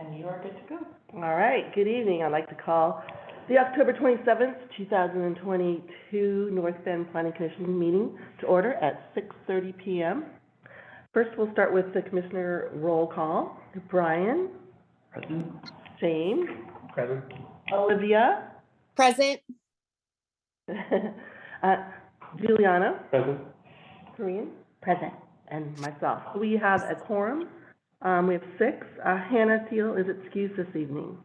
And you are good to go. All right, good evening. I'd like to call the October 27th, 2022 North Bend Planning Commission meeting to order at 6:30 p.m. First, we'll start with the commissioner roll call. Brian. Present. James. Present. Olivia. Present. Juliana. Present. Korean. Present. And myself. We have a quorum. We have 6. Hannah Thiel is excused this evening.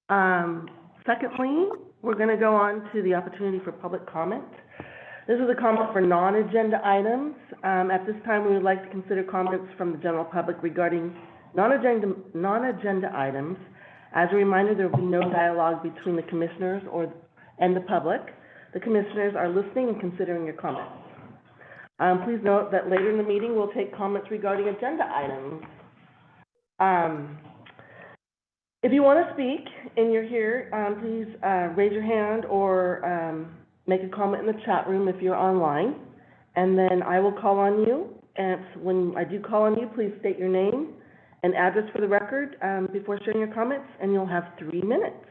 Secondly, we're going to go on to the opportunity for public comment. This is a comment for non-agenda items. At this time, we would like to consider comments from the general public regarding non-agenda items. As a reminder, there will be no dialogue between the commissioners and the public. The commissioners are listening and considering your comments. Please note that later in the meeting, we'll take comments regarding agenda items. If you want to speak and you're here, please raise your hand or make a comment in the chat room if you're online, and then I will call on you. And when I do call on you, please state your name and address for the record before sharing your comments, and you'll have 3 minutes.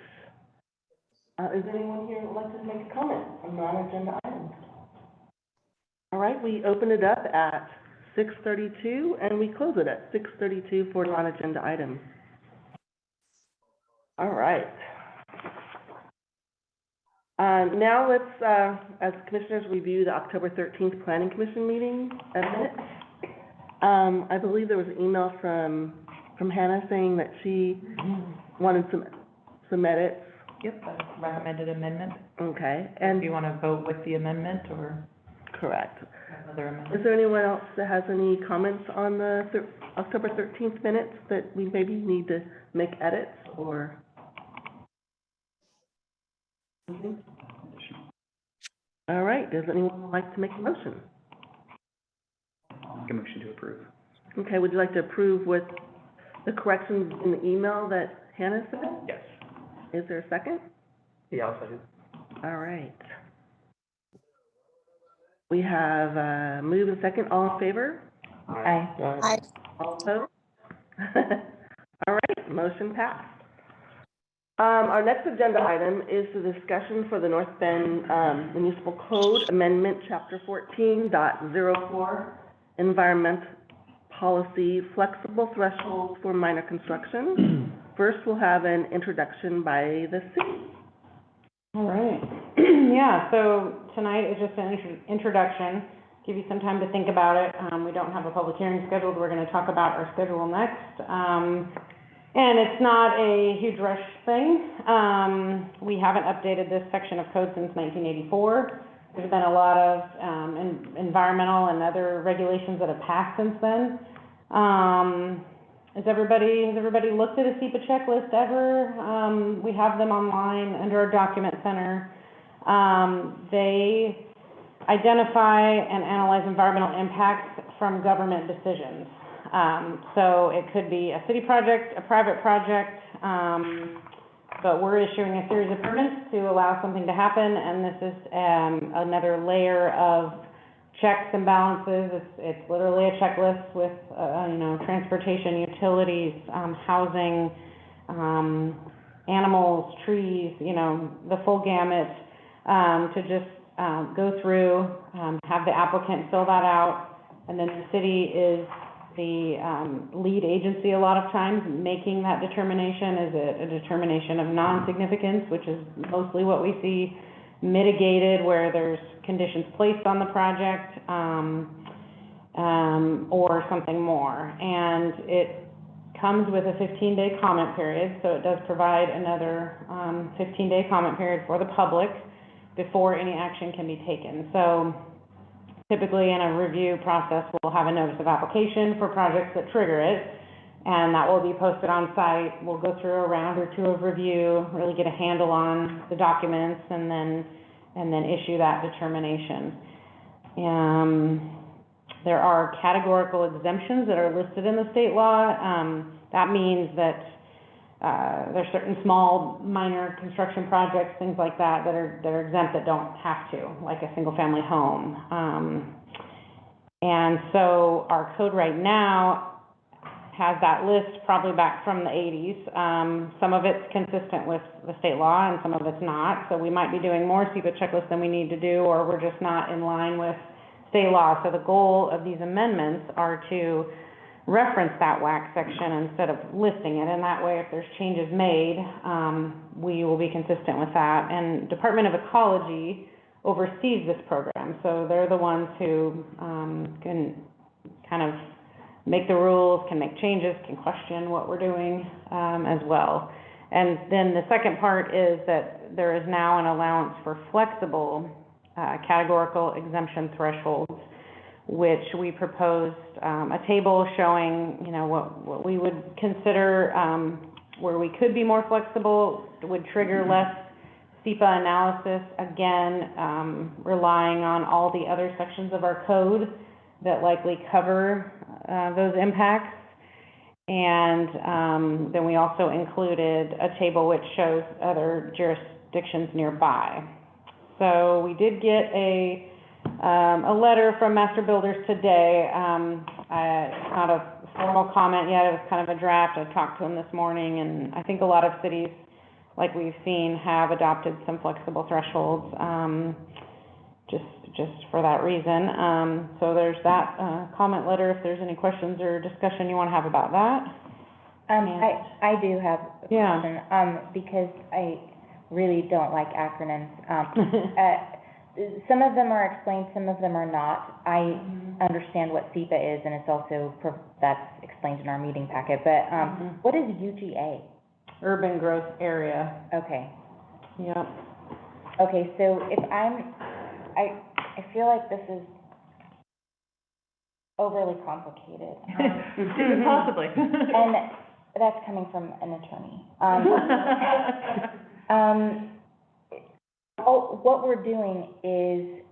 Is there anyone here who would like to make a comment on non-agenda items? All right, we open it up at 6:32 and we close it at 6:32 for non-agenda items. All right. Now let's, as commissioners, review the October 13th Planning Commission meeting minutes. I believe there was an email from Hannah saying that she wanted some edits. Yep, that's recommended amendment. Okay, and Do you want to vote with the amendment or correct. another amendment? Is there anyone else that has any comments on the October 13th minutes that we maybe need to make edits or? All right, does anyone like to make a motion? Make a motion to approve. Okay, would you like to approve with the corrections in the email that Hannah said? Yes. Is there a second? Yeah, I'll second. All right. We have move and second. All in favor? Aye. Aye. All opposed? All right, motion passed. Our next agenda item is the discussion for the North Bend Municipal Code Amendment, Chapter 14.04, Environment Policy, Flexible Thresholds for Minor Construction. First, we'll have an introduction by the city. All right. Yeah, so tonight is just an introduction, give you some time to think about it. We don't have a public hearing scheduled. We're going to talk about our schedule next. And it's not a huge rush thing. We haven't updated this section of code since 1984. There's been a lot of environmental and other regulations that have passed since then. Has everybody looked at a SEPA checklist ever? We have them online under our document center. They identify and analyze environmental impacts from government decisions. So it could be a city project, a private project, but we're issuing a series of permits to allow something to happen, and this is another layer of checks and balances. It's literally a checklist with, transportation, utilities, housing, animals, trees, the full gamut, to just go through, have the applicant fill that out, and then the city is the lead agency a lot of times making that determination. Is it a determination of non-significance, which is mostly what we see, mitigated where there's conditions placed on the project, or something more. And it comes with a 15-day comment period, so it does provide another 15-day comment period for the public before any action can be taken. So typically in a review process, we'll have a notice of application for projects that trigger it, and that will be posted on site. We'll go through a round or two of review, really get a handle on the documents, and then issue that determination. There are categorical exemptions that are listed in the state law. That means that there's certain small, minor construction projects, things like that, that are exempt that don't have to, like a single-family home. And so our code right now has that list probably back from the eighties. Some of it's consistent with the state law and some of it's not. So we might be doing more SEPA checklists than we need to do, or we're just not in line with state law. So the goal of these amendments are to reference that WAC section instead of listing it. And that way, if there's changes made, we will be consistent with that. And Department of Ecology oversees this program. So they're the ones who can kind of make the rules, can make changes, can question what we're doing as well. And then the second part is that there is now an allowance for flexible categorical exemption thresholds, which we proposed a table showing, you know, what we would consider where we could be more flexible, would trigger less SEPA analysis, again, relying on all the other sections of our code that likely cover those impacts. And then we also included a table which shows other jurisdictions nearby. So we did get a letter from Master Builders today. It's not a formal comment yet, it was kind of a draft. I talked to them this morning, and I think a lot of cities, like we've seen, have adopted some flexible thresholds, just for that reason. So there's that comment letter, if there's any questions or discussion you want to have about that. I do have a Yeah. question, because I really don't like acronyms. Some of them are explained, some of them are not. I understand what SEPA is, and it's also, that's explained in our meeting packet, but, what is UGA? Urban growth area, Okay. yep. Okay, so if I feel like this is overly complicated. Possibly. And that's coming from an attorney. What we're doing is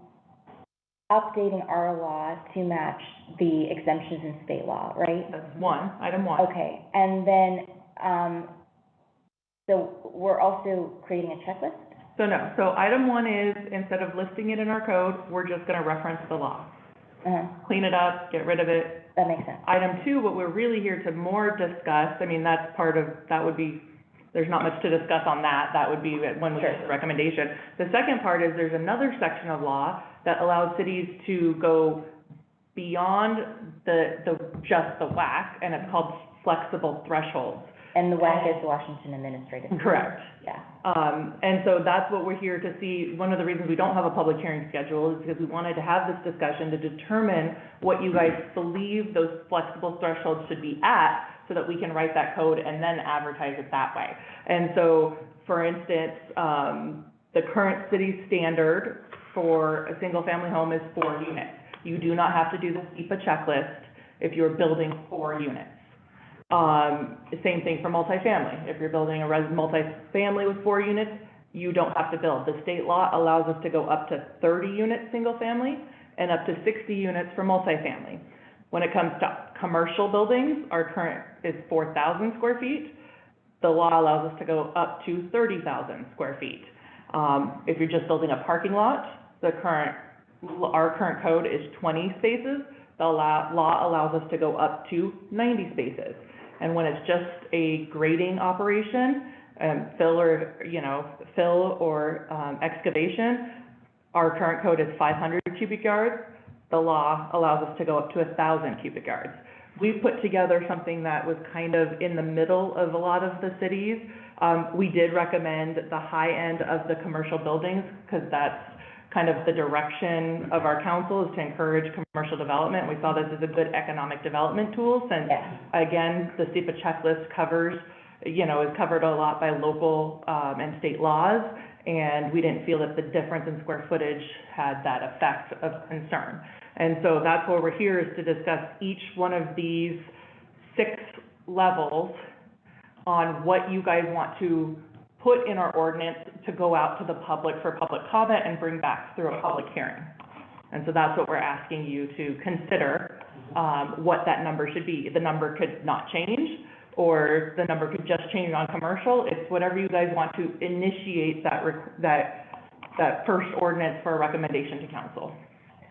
updating our law to match the exemptions in state law, right? That's one, item one. Okay, and then, so we're also creating a checklist? So no, so item one is, instead of listing it in our code, we're just gonna reference the law. Clean it up, get rid of it. That makes sense. Item two, what we're really here to more discuss, I mean, that's part of, that would be, there's not much to discuss on that, that would be when we get the recommendation. The second part is there's another section of law that allows cities to go beyond just the WAC, and it's called flexible thresholds. And the WAC is Washington Administrative. Correct. Yeah. And so that's what we're here to see. One of the reasons we don't have a public hearing schedule is because we wanted to have this discussion to determine what you guys believe those flexible thresholds should be at, so that we can write that code and then advertise it that way. And so, for instance, the current city standard for a single-family home is 4 units. You do not have to do the SEPA checklist if you're building 4 units. Same thing for multifamily. If you're building a multifamily with 4 units, you don't have to build. The state law allows us to go up to 30 units single-family and up to 60 units for multifamily. When it comes to commercial buildings, our current is 4,000 square feet. The law allows us to go up to 30,000 square feet. If you're just building a parking lot, our current code is 20 spaces. The law allows us to go up to 90 spaces. And when it's just a grading operation, fill or excavation, our current code is 500 cubic yards. The law allows us to go up to 1,000 cubic yards. We've put together something that was kind of in the middle of a lot of the cities. We did recommend the high end of the commercial buildings, because that's kind of the direction of our council, is to encourage commercial development. We saw this as a good economic development tool, since, again, the SEPA checklist is covered a lot by local and state laws, and we didn't feel that the difference in square footage had that effect of concern. And so that's why we're here, is to discuss each one of these 6 levels on what you guys want to put in our ordinance to go out to the public for public comment and bring back through a public hearing. And so that's what we're asking you to consider, what that number should be. The number could not change, or the number could just change on commercial. It's whatever you guys want to initiate that first ordinance for a recommendation to council.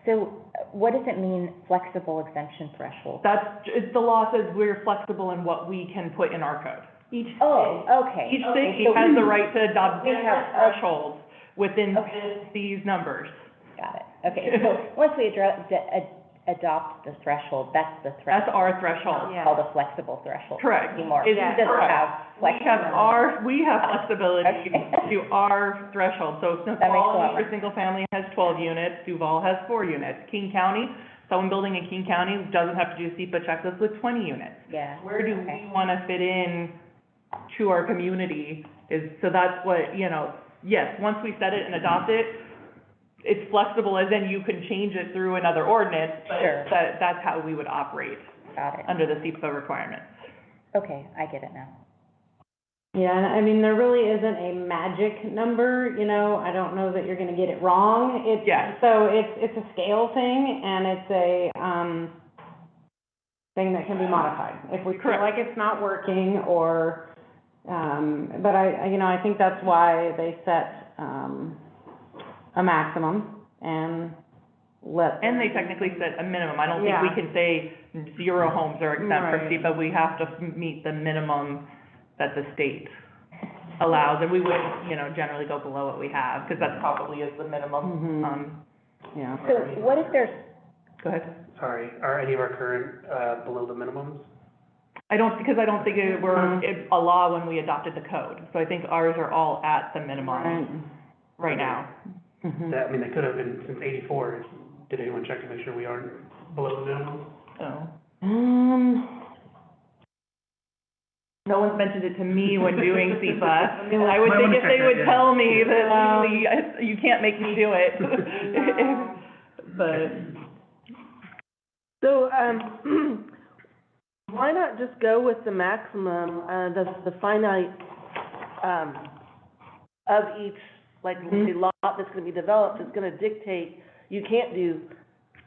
So what does it mean, flexible exemption threshold? The law says we're flexible in what we can put in our code. Oh, okay. Each Okay, city so has the right to adopt we different have- thresholds within Okay. these numbers. Got it. Okay, so once we adopt the threshold, that's the threshold. That's our threshold. Yeah. Called a flexible threshold. Correct. Anymore. It's It doesn't correct. have flexibility. We have flexibility Okay. to our threshold. So That makes a lot Snoqualmie more for single family has 12 units, Duval has 4 units. King County, someone building in King County doesn't have to do a SEPA checklist with 20 units. Yeah. Where do Okay. we wanna fit in to our community so that's what, yes, once we set it and adopt it, it's flexible, as in you can change it through another ordinance, Sure. but that's how we would operate Got it. under the SEPA requirements. Okay, I get it now. Yeah, and I mean, there really isn't a magic number, I don't know that you're gonna get it wrong. Yeah. So it's a scale thing, and it's a, thing that can be modified. If we feel Correct. like it's not working, or, but I think that's why they set, a maximum and let. And they technically set a minimum. I don't think we Yeah. can say 0 homes are exempt from Right. SEPA. We have to meet the minimum that the state allows, and we would, generally go below what we have, because that probably is the minimum. Mhm. Yeah. So what if there's, Go ahead. Sorry, are any of our current, below the minimums? Because I don't think it were Mhm. a law when we adopted the code. So I think ours are all at the minimum Right. right now. Mhm. That, they could have been since 84. Did anyone check to make sure we aren't below the minimum? So, Um, no one's mentioned it to me when doing SEPA. I mean, I would might think wanna if check they that, would yeah. tell me that legally, you can't make me do it. No. But, So, why not just go with the maximum, the finite, of each, like, the lot that's gonna be developed is gonna dictate, you can't do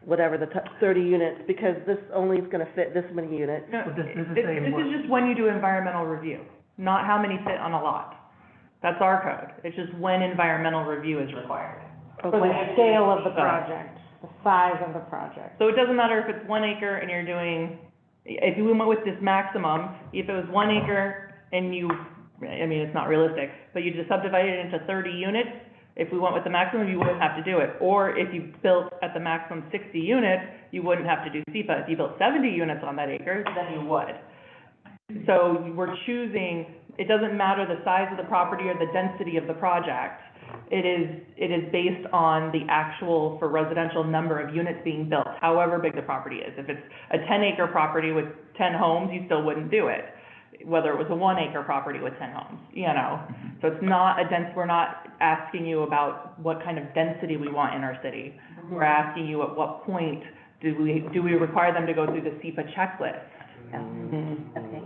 whatever, 30 units, because this only is gonna fit this many units. no, Well, this is this saying what- is just when you do environmental review, not how many fit on a lot. That's our code. It's just when environmental review is required. for the scale of the project, the size of the project. So it doesn't matter if it's 1 acre and you're doing, if you went with this maximum, if it was 1 acre and it's not realistic, but you just subdivided it into 30 units, if we went with the maximum, you wouldn't have to do it. Or if you built at the maximum 60 units, you wouldn't have to do SEPA. If you built 70 units on that acre, then you would. So we're choosing, it doesn't matter the size of the property or the density of the project. It is based on the actual, for residential, number of units being built, however big the property is. If it's a 10-acre property with 10 homes, you still wouldn't do it, whether it was a 1-acre property with 10 homes, So it's not we're not asking you about what kind of density we want in our city. We're asking you at what point do we require them to go through the SEPA checklist? okay.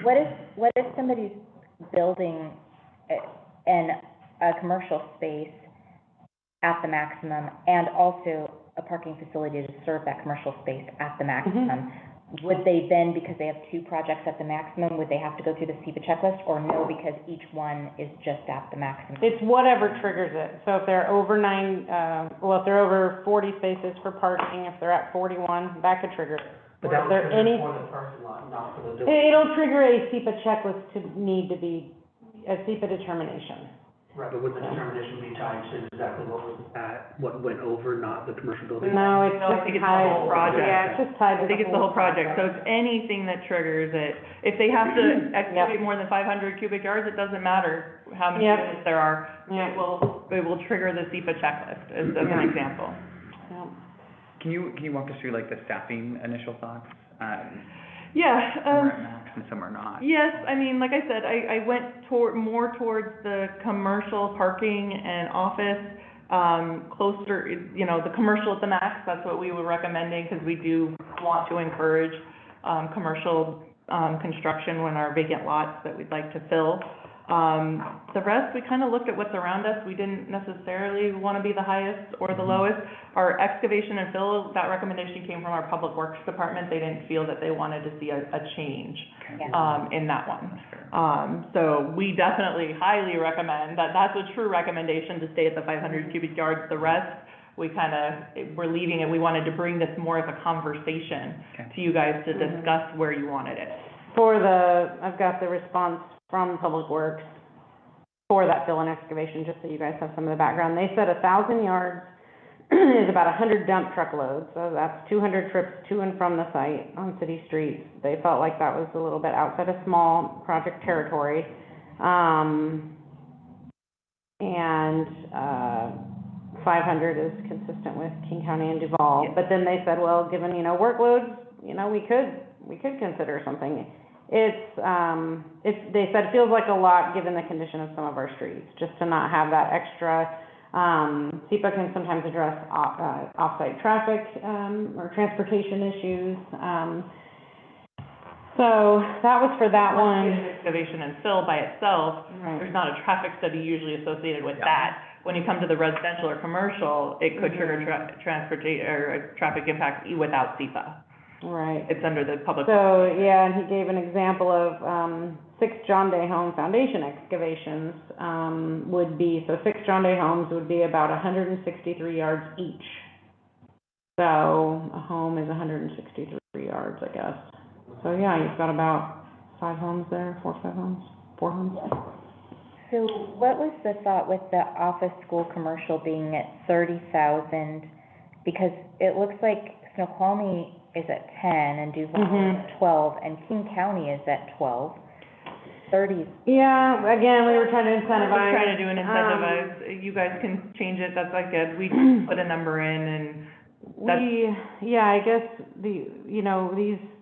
What if somebody's building a commercial space at the maximum and also a parking facility to serve that commercial space at the maximum? Would they then, because they have 2 projects at the maximum, would they have to go through the SEPA checklist, or no, because each one is just at the maximum? It's whatever triggers it. So if they're over if they're over 40 spaces for parking, if they're at 41, that could trigger it. But Or that is was there triggered any- for the parking lot, not for the building. It'll trigger a SEPA checklist to need to be, a SEPA determination. Right, but would the determination be tied to exactly what went over, not the commercial building? No, it's No, I just think it's the tied. whole project. Yeah, it's just tied to I think it's the whole project, so it's anything that triggers it. If they have to excavate more than 500 cubic yards, it doesn't matter how many Yep. units there are. Yeah. It will trigger the SEPA checklist, as an Yeah. example. Yeah. Can you walk us through like the staffing initial thoughts? Yeah, Some are at max and some are not. yes, like I said, I went more towards the commercial parking and office, closer, the commercial at the max, that's what we were recommending, because we do want to encourage, commercial, construction when our vacant lots that we'd like to fill. The rest, we kind of looked at what's around us. We didn't necessarily want to be the highest or the lowest. Our excavation and fill, that recommendation came from our Public Works Department. They didn't feel that they wanted to see a change, Yeah. in that one. That's fair. So we definitely highly recommend that. That's a true recommendation, to stay at the 500 cubic yards. The rest, we we're leaving it, we wanted to bring this more as a conversation Okay. to you guys to discuss where you wanted it. I've got the response from Public Works for that fill and excavation, just so you guys have some of the background. They said 1,000 yards is about 100 dump truck loads, so that's 200 trips to and from the site on city streets. They felt like that was a little bit outside of small project territory. And 500 is consistent with King County and Duval. But then they said, well, given, workloads, we could consider something. They said it feels like a lot given the condition of some of our streets, just to not have that extra. SEPA can sometimes address off-site traffic, or transportation issues. So that was for that one. Excavation and fill by itself, Right. there's not a traffic study usually associated with that. When you come to the residential or commercial, it could trigger traffic impact without SEPA. Right. It's under the public. So, yeah, and he gave an example of, 6 John Day Home Foundation excavations, so 6 John Day homes would be about 163 yards each. So a home is 163 yards, I guess. So, yeah, you've got about 4 or 5 homes, 4 homes. So what was the thought with the office, school, commercial being at 30,000? Because it looks like Snoqualmie is at 10 and Duval is at 12 and King County is at 12. 30. Yeah, again, we were trying to We're incentivize. trying to do an incentivize, you guys can change it, that's like good, we put a number in and I guess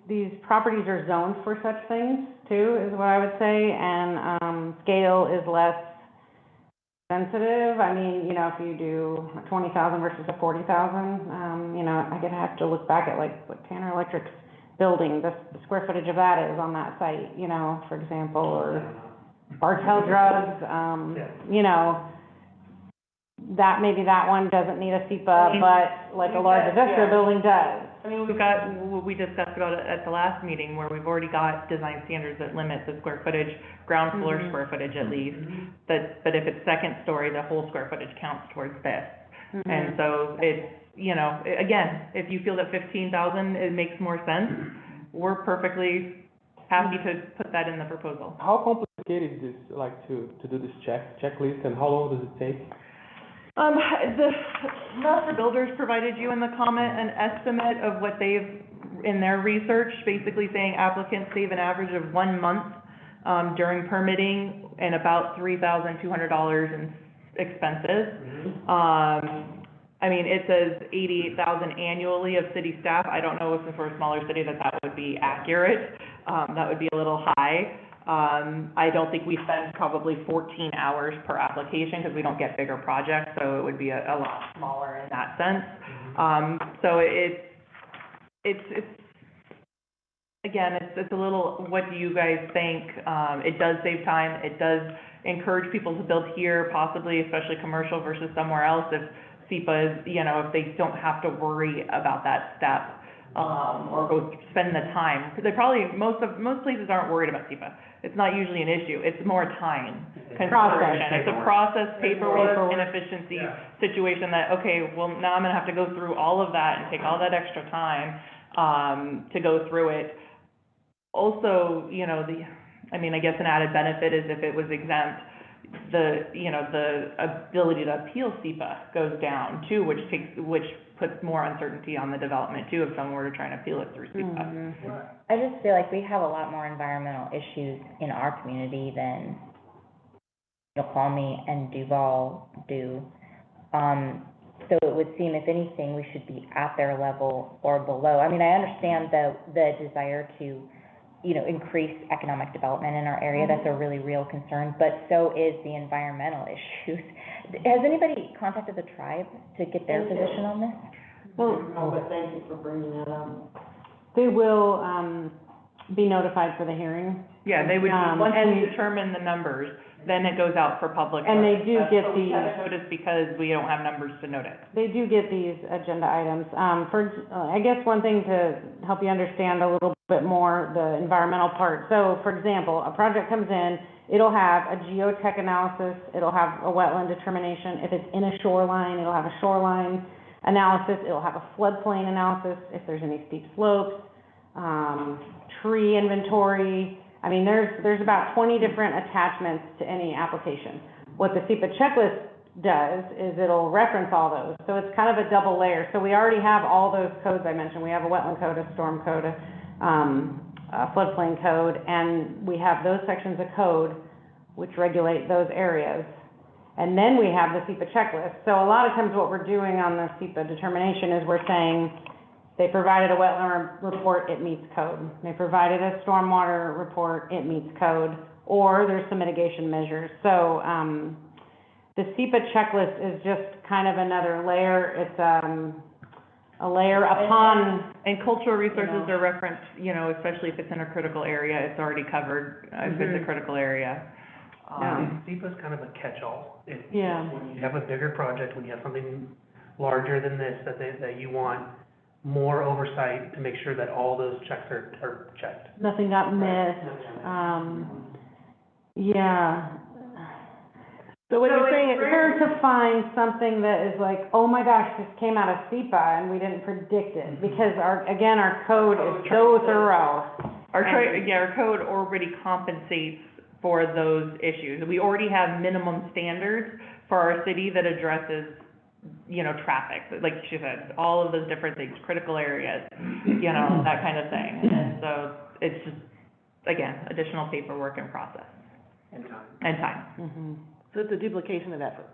these properties are zoned for such things too, is what I would say, and, scale is less sensitive. I mean, if you do 20,000 versus a 40,000, I could have to look back at what Tanner Electric's building, the square footage of that is on that site, for example, or Bartell Drugs, that, maybe that one doesn't need a SEPA, but like a large industrial building does. I mean, we've got, we discussed about it at the last meeting, where we've already got design standards that limit the square footage, ground floor square footage at least. But if it's second story, the whole square footage counts towards this. And so it's, again, if you feel that 15,000, it makes more sense, we're perfectly happy to put that in the proposal. How complicated is this, to do this checklist, and how long does it take? The Master Builders provided you in the comment an estimate of what they've, in their research, basically saying applicants save an average of 1 month, during permitting and about $3,200 in expenses. I mean, it says 88,000 annually of city staff. I don't know if for a smaller city that would be accurate. That would be a little high. I don't think we spend probably 14 hours per application because we don't get bigger projects, so it would be a lot smaller in that sense. So it's again, it's a little, what do you guys think? It does save time. It does encourage people to build here, possibly, especially commercial versus somewhere else if SEPA is, if they don't have to worry about that step, or go spend the time. Because they probably, most places aren't worried about SEPA. It's not usually an issue. It's more time consideration. It's a process, paperwork, inefficiency situation that, okay, well, now I'm gonna have to go through all of that and take all that extra time, to go through it. Also, I guess an added benefit is if it was exempt, the ability to appeal SEPA goes down too, which puts more uncertainty on the development too, if someone were to try and appeal it through SEPA. I just feel like we have a lot more environmental issues in our community than Snoqualmie and Duval do. So it would seem, if anything, we should be at their level or below. I mean, I understand the desire to, increase economic development in our area. That's a really real concern, but so is the environmental issues. Has anybody contacted the tribe to get their position on this? Well, but thank you for bringing that up. they will, be notified for the hearing. Yeah, they would, once and- we determine the numbers, then it goes out for public. And they do get We these, haven't noticed because we don't have numbers to note it. they do get these agenda items. I guess one thing to help you understand a little bit more, the environmental part. So, for example, a project comes in, it'll have a geotech analysis, it'll have a wetland determination. If it's in a shoreline, it'll have a shoreline analysis, it'll have a floodplain analysis, if there's any steep slopes, tree inventory. I mean, there's about 20 different attachments to any application. What the SEPA checklist does is it'll reference all those. So it's kind of a double layer. So we already have all those codes I mentioned. We have a wetland code, a storm code, a floodplain code, and we have those sections of code which regulate those areas. And then we have the SEPA checklist. So a lot of times what we're doing on the SEPA determination is we're saying they provided a wetland report, it meets code. They provided a stormwater report, it meets code, or there's some mitigation measures. So the SEPA checklist is just kind of another layer. It's a layer upon. And cultural resources You know. are referenced, you know, especially if it's in a critical area, it's already covered, if it's a critical area. SEPA's kind of a catch-all. Yeah. When you have a bigger project, when you have something larger than this, that you want more oversight to make sure that all those checks are checked. Nothing got missed. Yeah. So what you're saying It's is, rare to find something that is like, oh my gosh, this came out of SEPA and we didn't predict it, because our code is so thorough. Our code already compensates for those issues. We already have minimum standards for our city that addresses, you know, traffic, like she said, all of those different things, critical areas, you know, that kind of thing. And so it's just, again, additional paperwork and process And time. and time. Mhm. so it's a duplication of effort.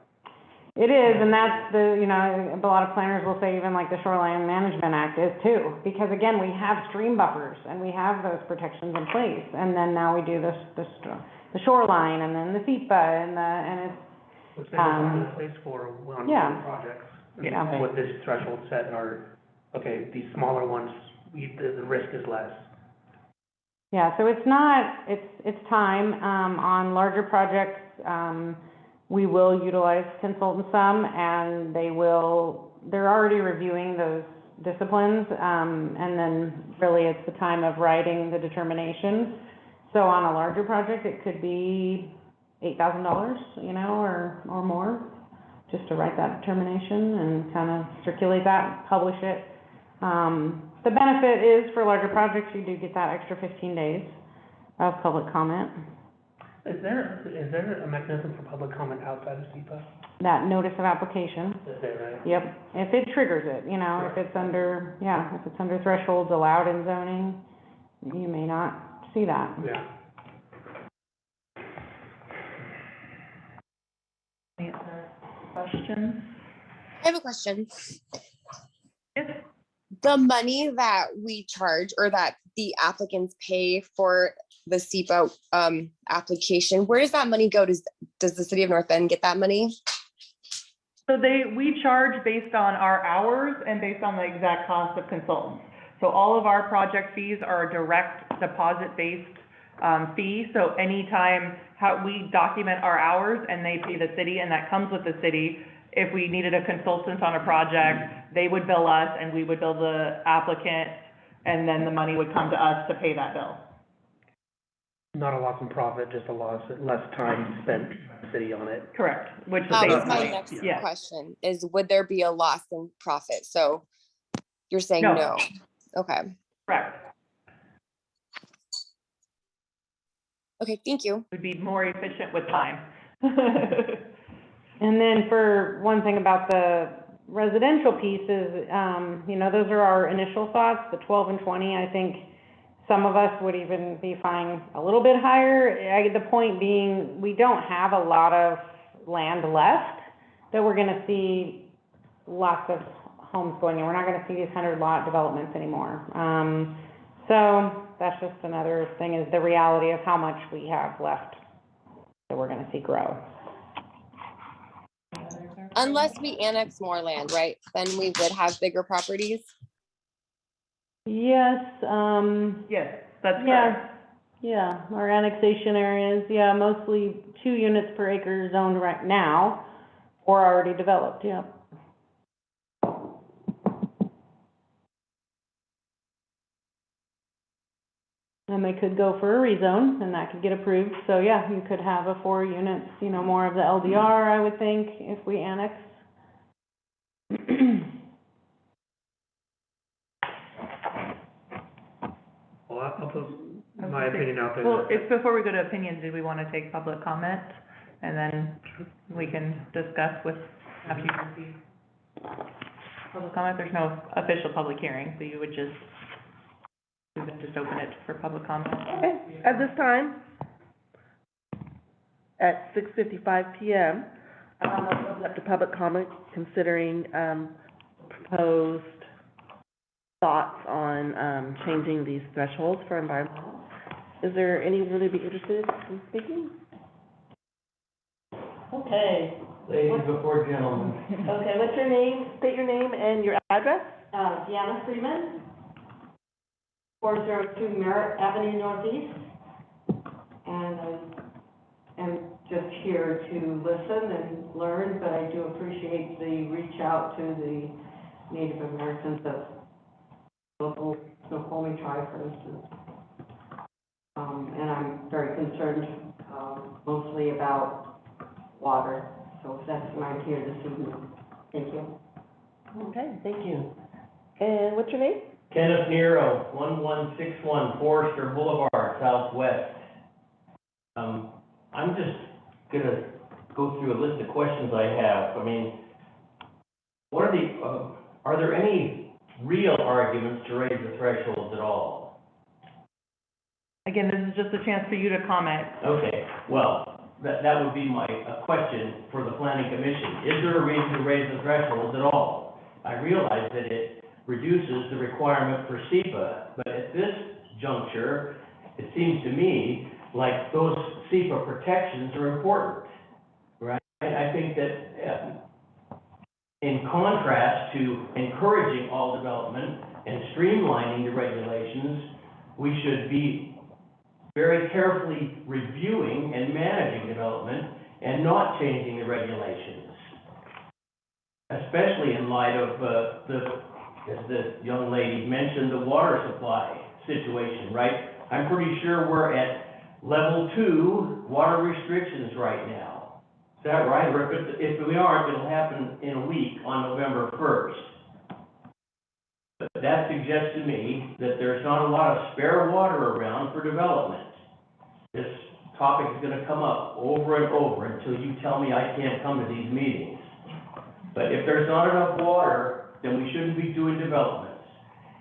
It is, and that's the, you know, a lot of planners will say even like the Shoreline Management Act is too, because again, we have stream buffers and we have those protections in place, and then now we do the shoreline, and then the SEPA, and it's, Which they have in place for yeah. projects. Yeah. What this threshold set are, okay, these smaller ones, the risk is less. yeah, so it's not, it's time, on larger projects, we will utilize consultants some, and they're already reviewing those disciplines, and then really it's the time of writing the determination. So on a larger project, it could be $8,000, you know, or more, just to write that determination and kind of circulate that, publish it. The benefit is for larger projects, you do get that extra 15 days of public comment. Is there a mechanism for public comment outside of SEPA? That notice of application, Is there, right? yep, if it triggers it, you know, if it's under, if it's under thresholds allowed in zoning, you may not see that. Yeah. Any other questions? I have a question. Yes. The money that we charge or that the applicants pay for the SEPA application, where does that money go? Does the city of North Bend get that money? So we charge based on our hours and based on the exact cost of consultants. So all of our project fees are a direct deposit-based fee. So anytime we document our hours and they pay the city, and that comes with the city. If we needed a consultant on a project, they would bill us and we would bill the applicant, and then the money would come to us to pay that bill. Not a loss in profit, just less time spent by the city on it. Correct, which That was saves my money. next Yeah. question, is would there be a loss in profit? So you're saying No. no. Okay. Correct. Okay, thank you. Would be more efficient with time. And then for one thing about the residential pieces, you know, those are our initial thoughts, the 12 and 20, I think some of us would even be fine a little bit higher. The point being, we don't have a lot of land left that we're gonna see lots of homes going in. We're not gonna see these 100-lot developments anymore. So that's just another thing, is the reality of how much we have left that we're gonna see grow. Unless we annex more land, right? Then we would have bigger properties. Yes, Yes, that's yeah, correct. yeah, our annexation areas, yeah, mostly 2 units per acre zoned right now, or already developed, yeah. And they could go for a rezone, and that could get approved, so yeah, you could have a 4 units, you know, more of the LDR, I would think, if we annex. I'll put my opinion out there. Well, that- if, before we go to opinions, do we wanna take public comment? And then we can discuss with, after you receive public comment, there's no official public hearing, so you would just, we would just open it for public comment. Okay, at this time, at 6:55 PM, I'll open up to public comment considering, proposed thoughts on, changing these thresholds for environmental. Is there anyone really be interested in speaking? Okay. Ladies before gentlemen. Okay, what's your name? State your name and your address. Deanna Freeman, 402 Merritt Avenue Northeast. And I am just here to listen and learn, but I do appreciate the reach out to the Native Americans of local Snoqualmie tribe, for instance. And I'm very concerned, mostly about water. So that's why I'm here this evening. Thank you. Okay, thank you. And what's your name? Kenneth Nero, 1161 Forester Boulevard, Southwest. I'm just gonna go through a list of questions I have. I mean, what are the, are there any real arguments to raise the thresholds at all? Again, this is just a chance for you to comment. Okay, well, that would be my question for the planning commission. Is there a reason to raise the thresholds at all? I realize that it reduces the requirement for SEPA, but at this juncture, it seems to me like those SEPA protections are important, right? I think that in contrast to encouraging all development and streamlining the regulations, we should be very carefully reviewing and managing development and not changing the regulations. Especially in light of as the young lady mentioned, the water supply situation, right? I'm pretty sure we're at level 2 water restrictions right now. Is that right? Or if we aren't, it'll happen in a week on November 1st. But that suggests to me that there's not a lot of spare water around for development. This topic is gonna come up over and over until you tell me I can't come to these meetings. But if there's not enough water, then we shouldn't be doing developments.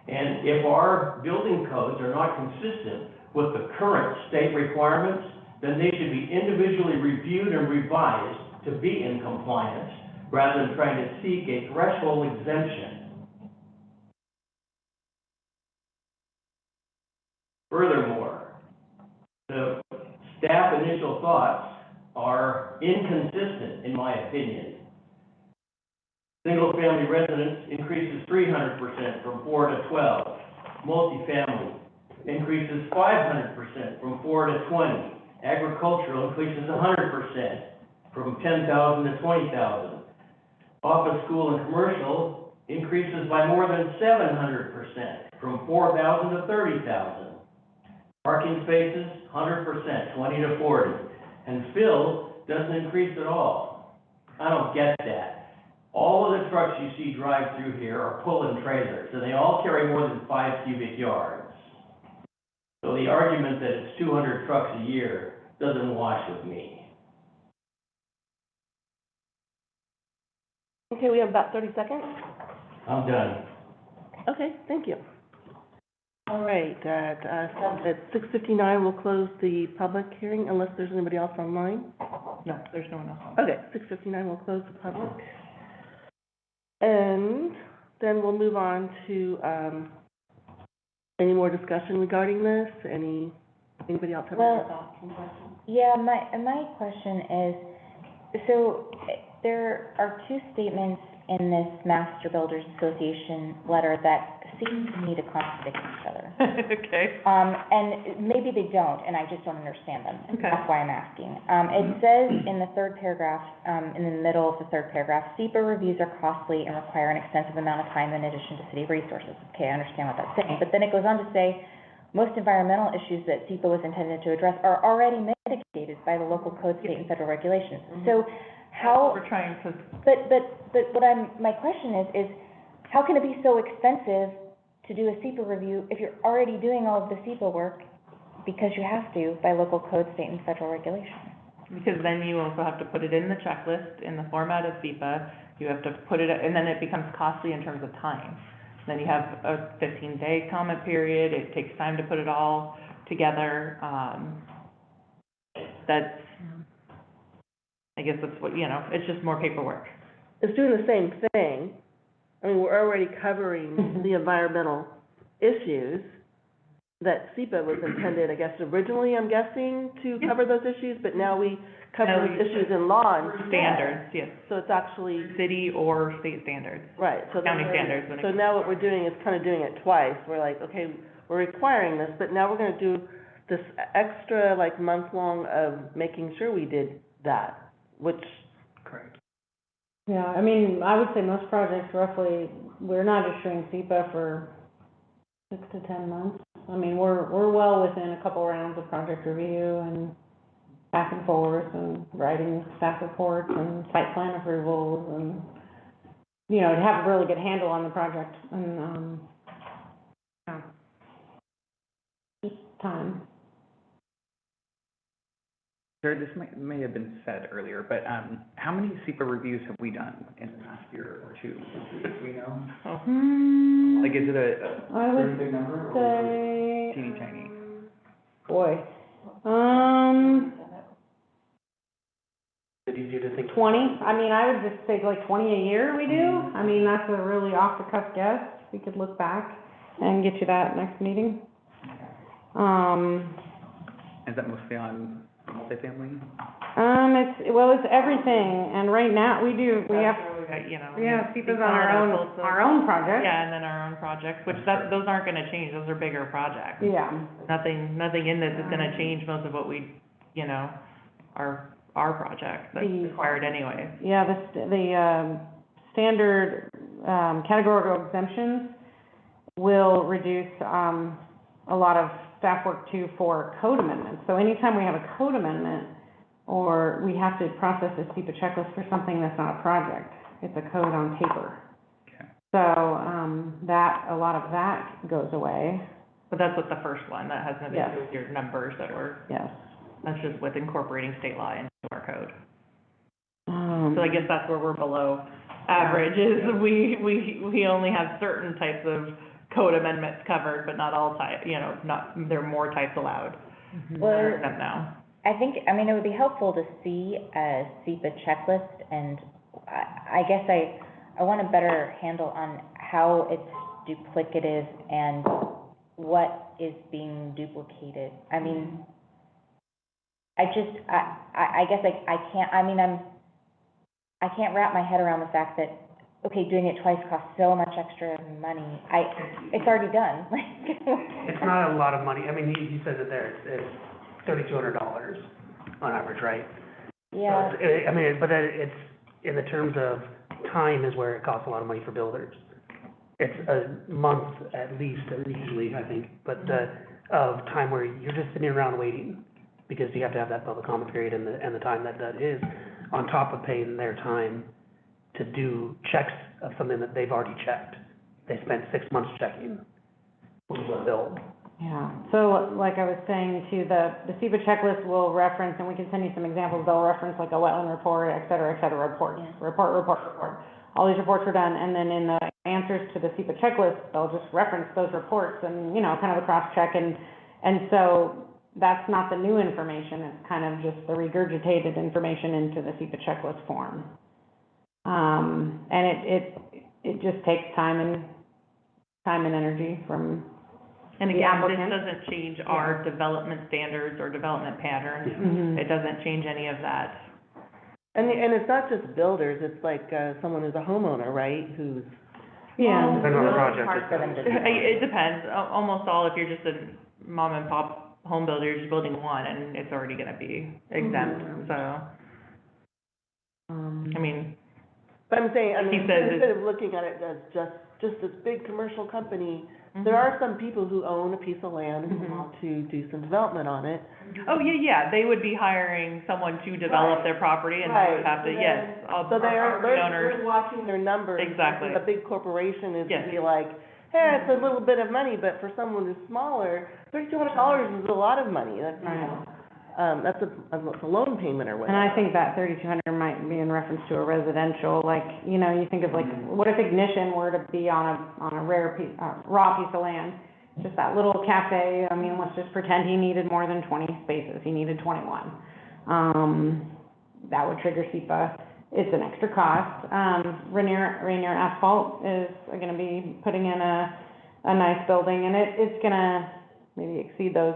And if our building codes are not consistent with the current state requirements, then they should be individually reviewed and revised to be in compliance, rather than trying to seek a threshold exemption. Furthermore, the staff initial thoughts are inconsistent, in my opinion. Single-family residence increases 300% from 4 to 12. Multifamily increases 500% from 4 to 20. Agricultural increases 100% from 10,000 to 20,000. Office, school, and commercial increases by more than 700% from 4,000 to 30,000. Parking spaces, 100%, 20 to 40. And fill doesn't increase at all. I don't get that. All of the trucks you see drive through here are pull-in trailers, and they all carry more than 5 cubic yards. So the argument that it's 200 trucks a year doesn't wash with me. Okay, we have about 30 seconds. I'm done. Okay, thank you. All right, at 6:59, we'll close the public hearing unless there's anybody else online. No, there's no one else. Okay, 6:59, we'll close the public. And then we'll move on to, any more discussion regarding this? Anybody else have any Well, thoughts and questions? Yeah, my question is, so there are two statements in this Master Builders Association letter that seem to me to contradict each other. Okay. And maybe they don't, and I just don't understand them. Okay. That's why I'm asking. It says in the third paragraph, in the middle of the third paragraph, SEPA reviews are costly and require an extensive amount of time in addition to city resources. Okay, I understand what that's saying. But then it goes on to say, most environmental issues that SEPA was intended to address are already mitigated by the local code, state, and federal regulations. So how, We're trying to, but what my question is how can it be so expensive to do a SEPA review if you're already doing all of the SEPA work because you have to by local code, state, and federal regulation? Because then you also have to put it in the checklist in the format of SEPA, you have to put it, and then it becomes costly in terms of time. Then you have a 15-day comment period, it takes time to put it all together, that's, I guess that's what, it's just more paperwork. It's doing the same thing. I mean, we're already covering the environmental issues that SEPA was intended, I guess, originally, I'm guessing, to cover those issues, but now we cover Now those we- issues in law instead. Standards, yes, So it's actually, city or state standards, right, so. county then- standards. when it So comes now to what we're doing is kind of doing it twice. We're like, okay, we're requiring this, but now we're gonna do this extra, like, month-long of making sure we did that, which, Correct. Yeah, I mean, I would say most projects roughly, we're not issuing SEPA for 6 to 10 months. I mean, we're well within a couple rounds of project review and back and forth and writing staff reports and site plan approvals and, to have a really good handle on the project and, yeah. Just time. Jared, this may have been said earlier, but, how many SEPA reviews have we done in the past year or two? Do we know? Like, is it a I would very big number or say, teeny tiny? boy, Is it easier to think? 20, I mean, I would just say like 20 a year we do. I mean, that's a really off-the-cuff guess. We could look back and get you that next meeting. Is that mostly on multifamily? It's everything, and right now, we have, SEPA's on our own project. Yeah, and then our own projects, which those aren't gonna change, those are bigger projects. Yeah, Nothing in this is gonna change most of what we, our project, that's required anyway. yeah, the standard, categorical exemptions will reduce, a lot of staff work too for code amendments. So anytime we have a code amendment, or we have to process a SEPA checklist for something that's not a project, it's a code on paper. Okay. So, a lot of that goes away, But that's with the first one, that has nothing to Yes. do with your numbers yes. that's just with incorporating state law into our code. Um, So I guess that's where we're below average, is we only have certain types of code amendments covered, but not all there are more types allowed. Well, Exempt now. I think, it would be helpful to see a SEPA checklist, and I guess I want a better handle on how it's duplicative and what is being duplicated. I mean, I guess I can't wrap my head around the fact that, okay, doing it twice costs so much extra money. It's already done. It's not a lot of money. I mean, he says it there, it's $3,200 on average, right? Yeah. So but it's, in the terms of time is where it costs a lot of money for builders. It's a month at least, usually, I think, but, of time where you're just sitting around waiting, because you have to have that public comment period and the time that is, on top of paying their time to do checks of something that they've already checked. They spent 6 months checking, which is a bill. Yeah, so like I was saying too, the SEPA checklist will reference, and we can send you some examples, they'll reference like a wetland report, et cetera, reports. Yeah. Report. All these reports are done, and then in the answers to the SEPA checklist, they'll just reference those reports and, kind of a cross-check, and so that's not the new information, it's kind of just the regurgitated information into the SEPA checklist form. And it just takes time and energy from And the again, this applicant. doesn't change our development standards or development patterns. Mhm. It doesn't change any of that. and it's not just builders, it's like, someone who's a homeowner, right, who's, Yeah. Depends on the project. Hard for them to do. It depends, almost all, if you're just a mom and pop home builder, you're just building one, and it's already gonna be exempt, so, I mean, but I'm saying, He says instead of looking at it as just this big commercial company, there are some people who own a piece of land who Mhm. want to do some development on it. oh, yeah, they would be hiring someone to develop their property, and they would have to, Right. yes, all So our they're property owners. watching their numbers. Exactly. A big corporation is to Yes. be like, hey, it's a little bit of money, but for someone who's smaller, $3,200 is a lot of money. That's, that's a loan payment or And whatever. I think that 3,200 might be in reference to a residential, like, you know, you think of like, what if Ignition were to be on a rare piece, raw piece of land? Just that little cafe, I mean, let's just pretend he needed more than 20 spaces, he needed 21. That would trigger SEPA. It's an extra cost. Rainier Asphalt is gonna be putting in a nice building, and it's gonna maybe exceed those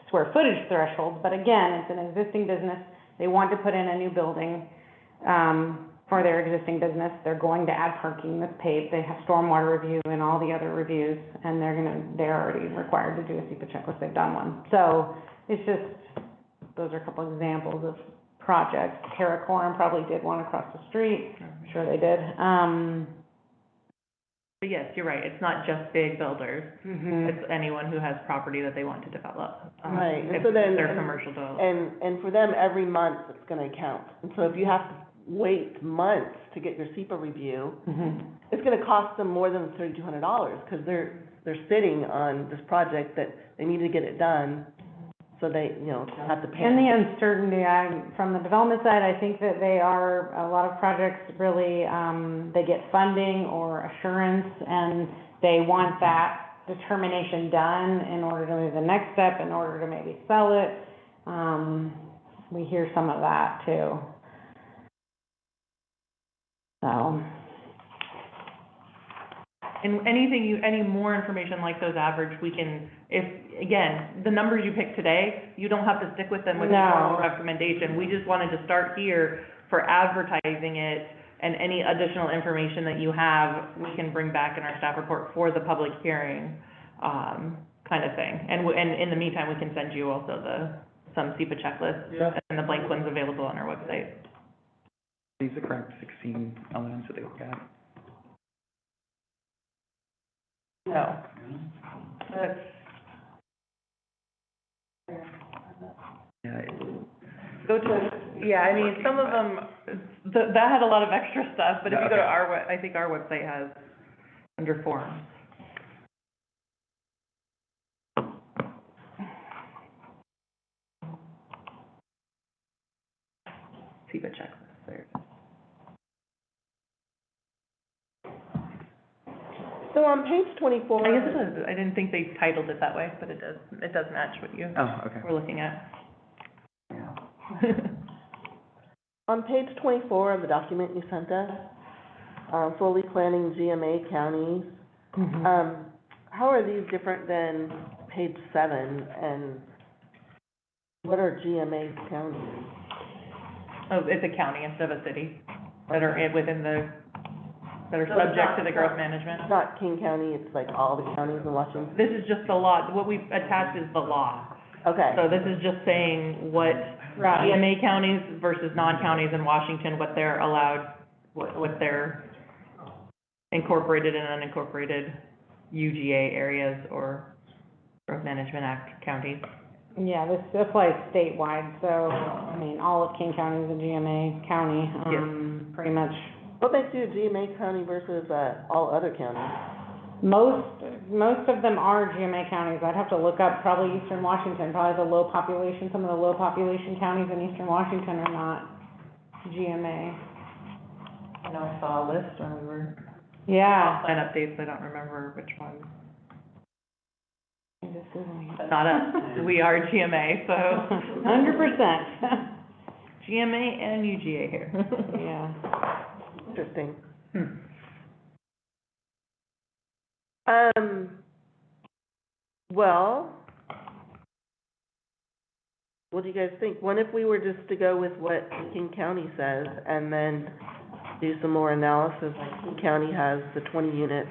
square footage thresholds, but again, it's an existing business. They want to put in a new building, for their existing business. They're going to add parking that's paved. They have stormwater review and all the other reviews, and they're already required to do a SEPA checklist. They've done one. So it's just, those are a couple examples of projects. Terracorum probably did one across the street. I'm sure they did. But yes, you're right, it's not just big builders, Mhm. it's anyone who has property that they want to develop. Right, and If so then- they're commercial development. And for them, every month it's gonna count. And so if you have to wait months to get your SEPA review, Mhm. it's gonna cost them more than $3,200, because they're sitting on this project that they need to get it done, so they, you know, have to pay. And the uncertainty, from the development side, I think that a lot of projects really, they get funding or assurance, and they want that determination done in order to move the next step, in order to maybe sell it. We hear some of that too. So. And any more information like those average, we can, again, the numbers you pick today, you don't have to stick with them with the No. normal recommendation. We just wanted to start here for advertising it, and any additional information that you have, we can bring back in our staff report for the public hearing, kind of thing. And in the meantime, we can send you also some SEPA checklists, Yeah. and the blank ones available on our website. These are correct 16 elements that they look at. No. That's, Yeah, go to, yeah, I mean, some of them, that had a lot of extra stuff, but if you go to Okay. I think our website has under forms. SEPA checklist, there. So on page 24. I guess it does, I didn't think they titled it that way, but it does match what you oh, okay. were looking at. Yeah. On page 24 of the document you sent us, fully planning GMA counties, how are these different than page 7, and what are GMA counties? Oh, it's a county instead of a city, that are that are subject to the growth management. It's not King County, it's like all the counties in Washington? This is just the law, what we've attached is the law. Okay, So this is just saying what GMA counties versus non-counties in Washington, what they're allowed, what they're incorporated and unincorporated UGA areas or Growth Management Act counties. Yeah, this applies statewide, so, I mean, all of King County is a GMA county, pretty much. what makes you a GMA county versus, all other counties? Most of them are GMA counties. I'd have to look up probably Eastern Washington, probably the low population, some of the low population counties in Eastern Washington are not GMA. I know I saw a list when we were, Yeah. plan updates, I don't remember which one. I'm just Googling it. But not us, we are GMA, so. 100%. GMA and UGA here. Yeah. Interesting. Well, what do you guys think? What if we were just to go with what King County says, and then do some more analysis? Like King County has the 20 units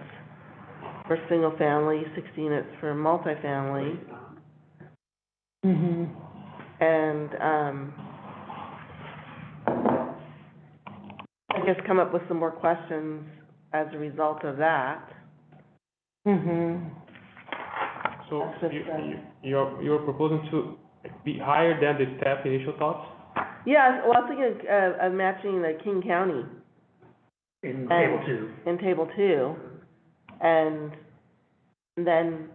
for single family, 60 units for multifamily, Mhm. and, I guess come up with some more questions as a result of that. Mhm. So That's just, you're proposing to be higher than the staff initial thoughts? Yeah, well, I was thinking of matching the King County In And- table 2. in table 2, and And then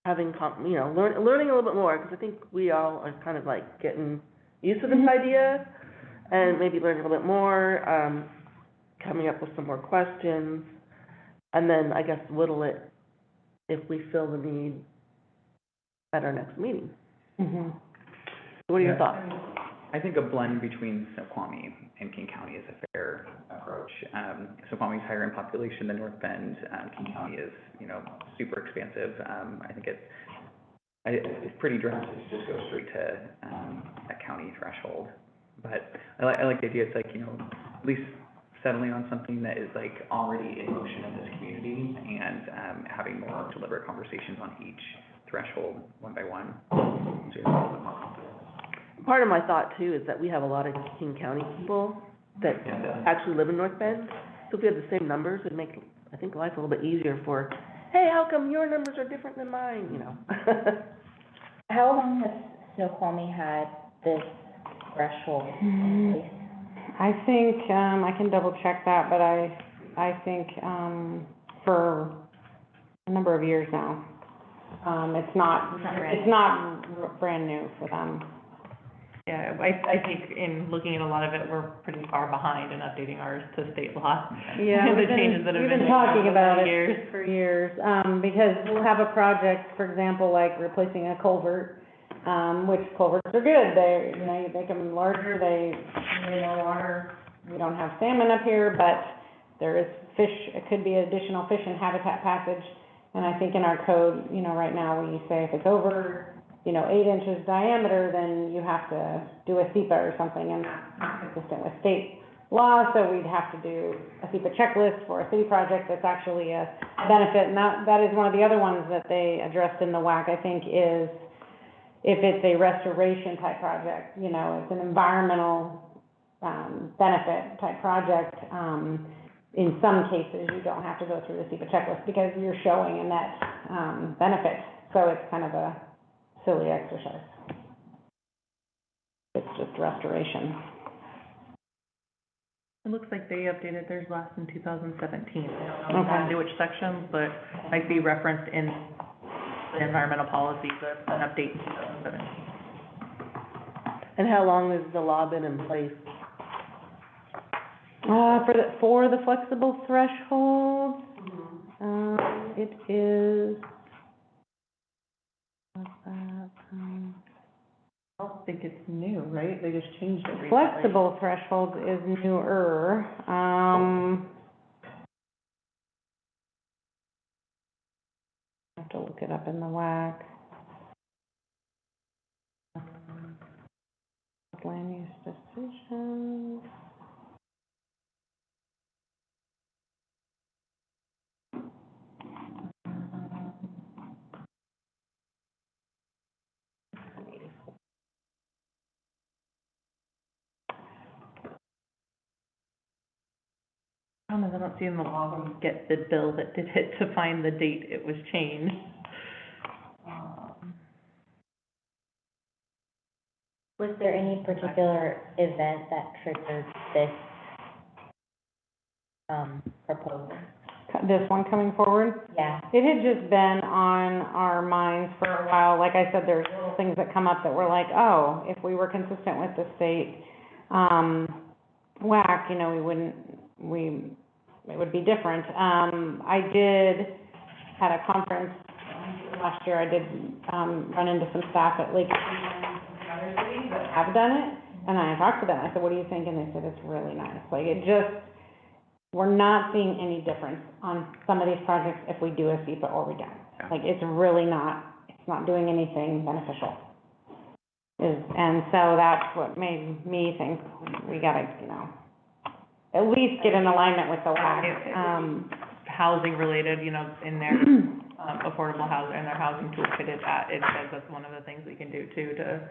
having, learning a little bit more, because I think we all are kind of like getting used to this idea, and maybe learning a little bit more, coming up with some more questions, and then I guess whittle it if we feel the need at our next meeting. Mm-hmm. What are your thoughts? I think a blend between Snoqualmie and King County is a fair approach. Snoqualmie's higher in population than North Bend. King County is, super expansive. I think it's pretty drastic to just go straight to a county threshold. But I like the idea. It's like, at least settling on something that is like already in motion in this community, and having more deliberate conversations on each threshold one by one. So you're a little bit more confident. Part of my thought too is that we have a lot of King County people that actually live in North Bend. So if we had the same numbers, it'd make, I think, life a little bit easier for, hey, how come your numbers are different than mine, How long has Snoqualmie had this threshold in place? I think, I can double check that, but I think, for a number of years now. It's not brand new for them. Yeah, I think in looking at a lot of it, we're pretty far behind in updating ours to state law. Yeah, The changes that have we've been been made talking over about the it years. for years, because we'll have a project, for example, like replacing a culvert, which culverts are good, you make them larger, they more water. We don't have salmon up here, but there is fish, it could be additional fish and habitat passage. And I think in our code, right now, we say if it's over, 8 inches diameter, then you have to do a SEPA or something, and that's not consistent with state law, so we'd have to do a SEPA checklist for a city project that's actually a benefit, and that is one of the other ones that they addressed in the WAC, I think, is if it's a restoration type project, it's an environmental, benefit type project, in some cases, you don't have to go through the SEPA checklist because you're showing a net, benefit, so it's kind of a silly exercise. It's just restoration. It looks like they updated theirs last in 2017. I don't know exactly which sections, but I see referenced in the environmental policy, an update in 2017. And how long has the law been in place? For the flexible threshold, it is, what's that, I don't think it's new, right? They just changed it recently. flexible threshold is newer, I have to look it up in the WAC. Land use decisions. I don't see in the law when you get the bill that did it to find the date it was changed. Was there any particular event that triggered this, proposal? This one coming forward? Yeah. It had just been on our minds for a while. Like I said, there's little things that come up that we're like, oh, if we were consistent with the state, WAC, it would be different. I had a conference last year, I did, run into some staff at Lake and other cities that have done it, and I talked to them, I said, what do you think? And they said, it's really nice. Like, we're not seeing any difference on some of these projects if we do a SEPA or we don't. Like, it's not doing anything beneficial. And so that's what made me think we gotta, at least get in alignment with the WAC. Housing related, in their, affordable housing, and their housing toolkit, it says that's one of the things we can do too, to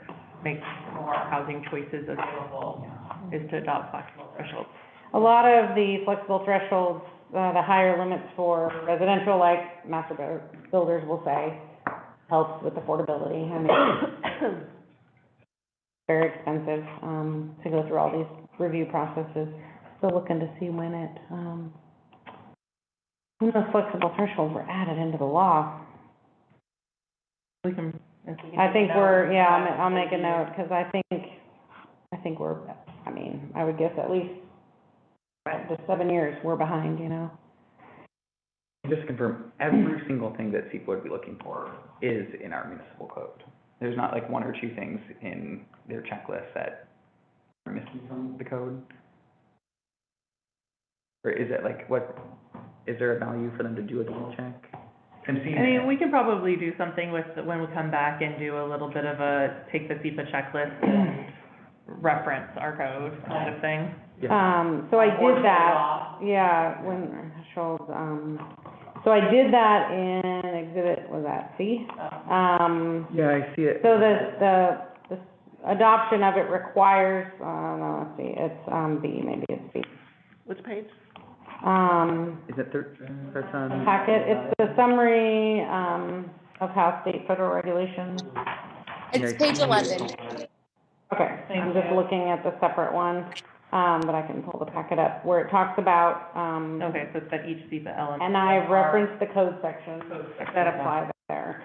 make more housing choices available, is to adopt flexible thresholds. A lot of the flexible thresholds, the higher limits for residential, like master builders will say, helps with affordability. I mean, very expensive, to go through all these review processes. Still looking to see when when those flexible thresholds were added into the law. We can, if we can I take think a we're, note. yeah, I'll make a note, because I think we're, I mean, I would guess at least just 7 years, we're behind, you know? Just to confirm, every single thing that SEPA would be looking for is in our municipal code. There's not like one or two things in their checklist that are missing from the code? Or is it like, what, is there a value for them to do a double check? I'm seeing I mean, we can probably do something with, when we come back and do a little bit of a, take the SEPA checklist and reference our code kind of thing. So I did that, yeah, when, so I did that in exhibit, was that C? Yeah, I see it. So the adoption of it requires, no, let's see, it's, B, maybe it's B. Which page? Is it starts on? Packet, it's the summary, of how state federal regulations. It's page 11. Okay, I'm just looking at the separate one, but I can pull the packet up, where it talks about, Okay, so it's that each SEPA element. and I've referenced the code section that Yeah. apply there.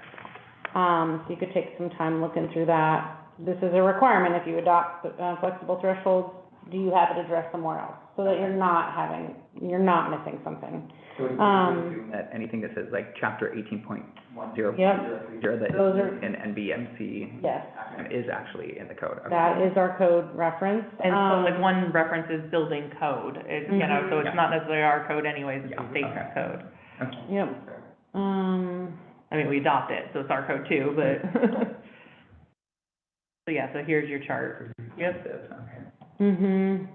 So you could take some time looking through that. This is a requirement if you adopt, flexible thresholds, do you have it addressed somewhere else? So that you're not missing something. So we can assume that anything that says like chapter 18.10. Yep. That Those are- in NBMC Yes, is actually in the code. Okay. that is our code reference. And so like one reference is building code, it, you know, so it's Yeah. not necessarily our code anyways, it's Yeah, the state's okay. code. Okay. Yep. I mean, we adopt it, so it's our code too, but. So yeah, so here's your chart. Yep. Okay. mhm.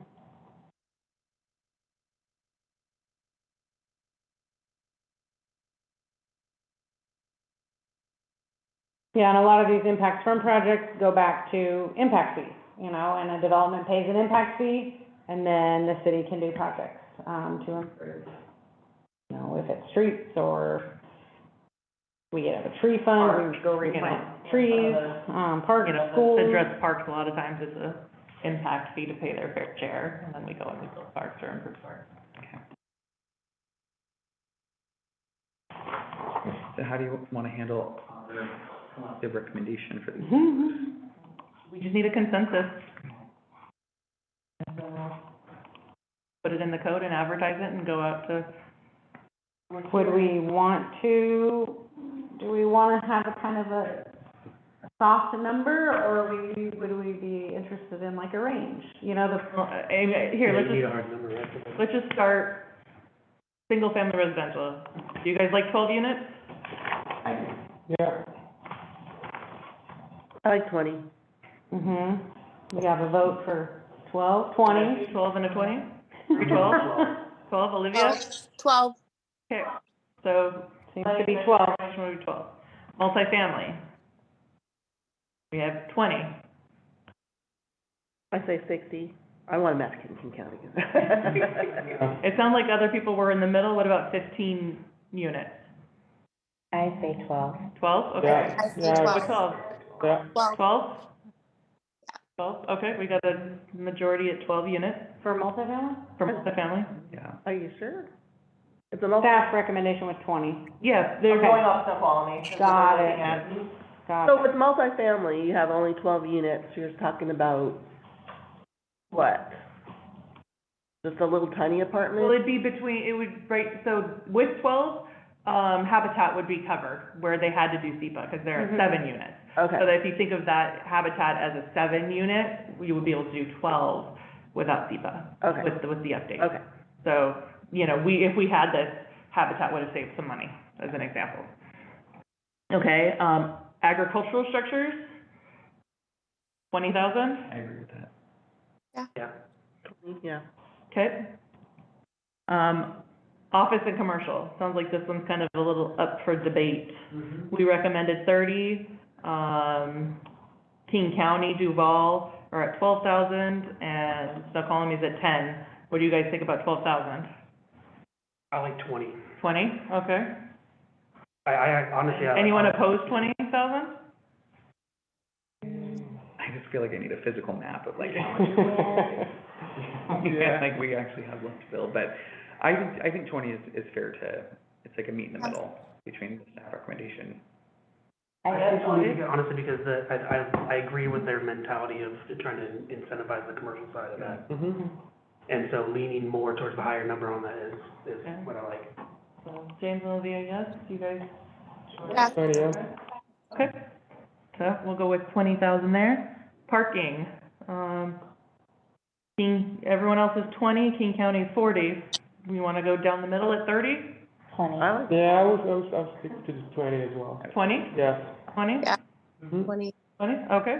Yeah, and a lot of these impacts from projects go back to impact fees, you know, and a development pays an impact fee, and then the city can do projects, to improve, you know, if it's streets or we have a tree fund, we go replant trees, parks, You know, schools. address parks, a lot of times it's a impact fee to pay their fair share, and then we go and we build parks or improve parks. So how do you want to handle the recommendation for these? Mhm. We just need a consensus. And, put it in the code and advertise it and go out to. Would we want to, do we want to have a kind of a soft number, or would we be interested in like a range? You know, Well, here, let's Need a just, hard number, right? let's just start, single-family residential. Do you guys like 12 units? Yeah, I like 20. mhm, we have a vote for 12, 20? 12 and a 20? 12? 12, Olivia? 12. Okay, so. Seems to be 12. Motion would be 12. Multifamily. We have 20. I say 60. I want them out of King County. It sounds like other people were in the middle. What about 15 units? I say 12. 12? Okay. yeah, I say yeah, 12. What 12? yeah. 12. 12? Okay, we got a majority at 12 units For multifamily? for multifamily. Yeah. Are you sure? It's a multi. Staff recommendation was 20. Yes, they're Okay. going off Snoqualmie. is what Got they're it. looking at. Got So it. with multifamily, you have only 12 units, you're talking about what? Just a little tiny Well, apartment? it'd be between, it would, right, so with 12, Habitat would be covered, where they had to do SEPA, because they're at Mhm. 7 units. Okay, So that if you think of that Habitat as a 7 unit, you would be able to do 12 without SEPA. Okay. With the update. okay. So, you know, if we had this, Habitat would have saved some money, as an example. Okay, agricultural structures, 20,000, I agree with that. Yeah. okay. Office and commercial, sounds like this one's kind of a little up for debate. We recommended 30, King County, Duval are at 12,000, and Snoqualmie's at 10. What do you guys think about 12,000? I like 20. 20, okay. I honestly, I. Anyone opposed 20,000? I just feel like I need a physical map of like how much. Yeah. Like we actually have left to build, but I think 20 is fair to It's like a meet in the middle between the staff recommendation. Honestly, because I agree with their mentality of trying to incentivize the commercial side of that. Mm-hmm. And so leaning more towards the higher number on that is Okay. what I like. So James and Olivia, yes, you guys? Yeah. 20, yeah. Okay, so we'll go with 20,000 there. Parking, everyone else is 20, King County is 40. We wanna go down the middle at 30? 20. I like, Yeah, I'll stick to the 20 as well. 20? Yeah. 20? Yeah. Mm-hmm. 20. 20, okay,